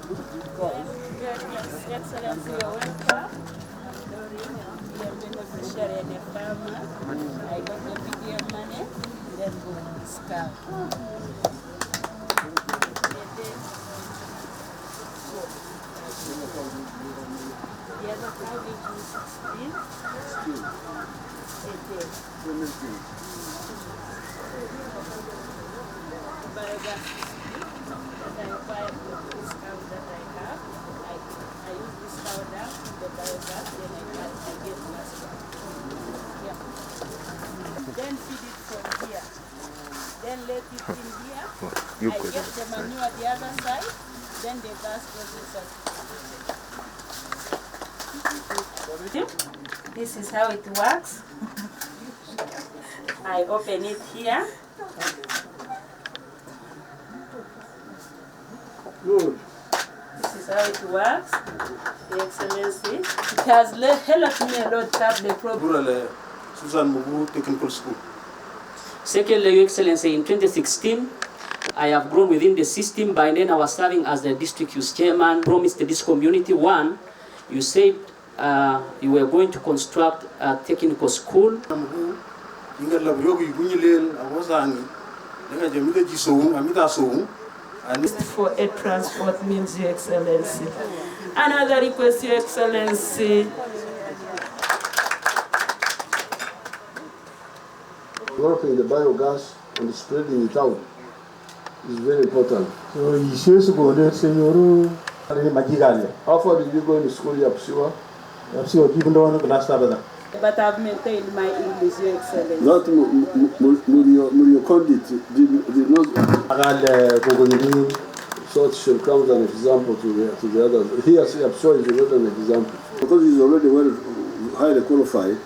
Excellency, you're welcome. You're beneficiary and a farmer. I got the PDM money, then go to discount. The other cow is 16. Biogas that I buy with this cow that I have. I use this powder in the biogas, then I get plastic. Yeah. Then feed it from here. Then let it in here. I get the manure the other side. Then the gas goes inside. This is how it works. I open it here. Good. This is how it works, Your Excellency. It has helped me a lot to have the problem. Technical School. Secondly, Your Excellency, in 2016, I have grown within the system. By then, I was serving as the district youth chairman. Promised this community one. You said you were going to construct a technical school. For air transport means, Your Excellency. Another request, Your Excellency. Developing the biogas and spreading it out is very important. So you should go there, Senor. How far did you go in school, Kapchorwa? But I've maintained my English, Your Excellency. That Murio Condit did not. So it should come as an example to the others. Here, Kapchorwa is not an example. Because he's already highly qualified.